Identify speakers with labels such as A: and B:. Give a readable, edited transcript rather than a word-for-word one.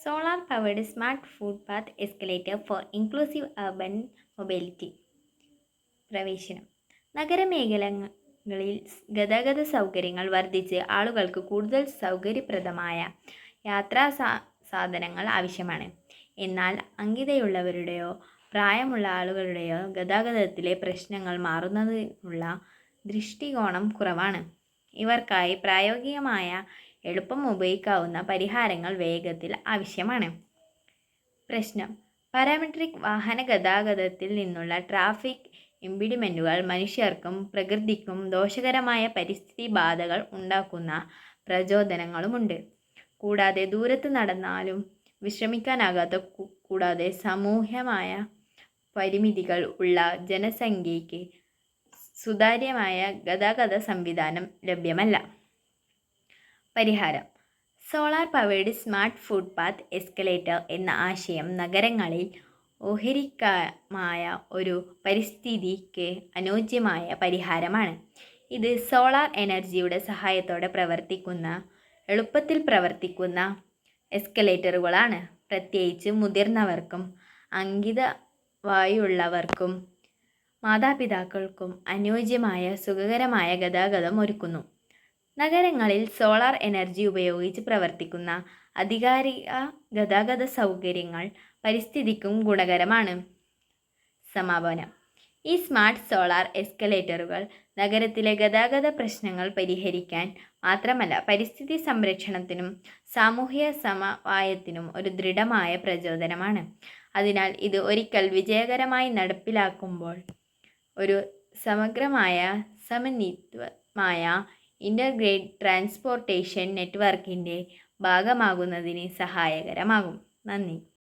A: Solar powered smart footpath escalator for inclusive urban mobility. പ്രവേശനം. നഗരമേഖലകളിൽ ഗതാഗത സൗകര്യങ്ങൾ വർദ്ധിച്ച് ആളുകൾക്ക് കൂടുതൽ സൗകര്യപ്രദമായ യാത്രാ സാധനങ്ങൾ ആവശ്യമാണ്. എന്നാൽ അംഗീതയുള്ളവരുടെയോ പ്രായമുള്ള ആളുകളുടെയോ ഗതാഗതത്തിലെ പ്രശ്നങ്ങൾ മാറുന്നതിനുള്ള ദൃഷ്ടികോണം കുറവാണ്. ഇവർക്കായി പ്രായോഗികമായ എളുപ്പം ഉപയോഗിക്കാവുന്ന പരിഹാരങ്ങൾ വേഗത്തിൽ ആവശ്യമാണ്. പ്രശ്നം. പാരാമെട്രിക് വാഹന ഗതാഗതത്തിൽ നിന്നുള്ള ട്രാഫിക് ഇംപിഡിമെൻറ്റുകൾ മനുഷ്യർക്കും പ്രകൃതിക്കും ദോഷകരമായ പരിസ്ഥിതി ബാധകൾ ഉണ്ടാക്കുന്ന പ്രചോദനങ്ങളുമുണ്ട്. കൂടാതെ ദൂരത്ത് നടന്നാലും വിശ്രമിക്കാനാകാത്ത കൂടാതെ സാമൂഹ്യമായ പരിമിതികൾ ഉള്ള ജനസംഖ്യയ്ക്ക് സുതാര്യമായ ഗതാഗത സംവിധാനം ലഭ്യമല്ല. പരിഹാരം. Solar powered smart footpath escalator എന്ന ആശയം നഗരങ്ങളിൽ ഓഹരിക്കമായ ഒരു പരിസ്ഥിതിക്ക് അനുയോജ്യമായ പരിഹാരമാണ്. ഇത് സോളാർ എനർജിയുടെ സഹായത്തോടെ എളുപ്പത്തിൽ പ്രവർത്തിക്കുന്ന എസ്കലേറ്ററുകളാണ്. പ്രത്യേകിച്ച് മുതിർന്നവർക്കും അംഗീതവായുള്ളവർക്കും മാതാപിതാക്കൾക്കും അനുയോജ്യമായ സുഖകരമായ ഗതാഗതം ഒരുക്കുന്നു. നഗരങ്ങളിൽ സോളാർ എനർജി ഉപയോഗിച്ച് പ്രവർത്തിക്കുന്ന ആധികാരിക ഗതാഗത സൗകര്യങ്ങൾ പരിസ്ഥിതിക്കും ഗുണകരമാണ്. സമാപനം. ഈ സ്മാർട്ട് സോളാർ എസ്കലേറ്ററുകൾ നഗരത്തിലെ ഗതാഗത പ്രശ്നങ്ങൾ പരിഹരിക്കാൻ മാത്രമല്ല പരിസ്ഥിതി സംരക്ഷണത്തിനും സാമൂഹിക സമവായത്തിനും ഒരു ദൃഢമായ പ്രചോദനമാണ്. അതിനാൽ ഇത് ഒരിക്കൽ വിജയകരമായി നടപ്പിലാക്കുമ്പോൾ ഒരു സമഗ്രമായ സമന്വിതമായ ഇൻ്റർഗ്രേറ്റഡ് ട്രാൻസ്പോർട്ടേഷൻ നെറ്റ്വർക്കിൻ്റെ ഭാഗമാകുന്നതിന് സഹായകരമാകും. നന്ദി.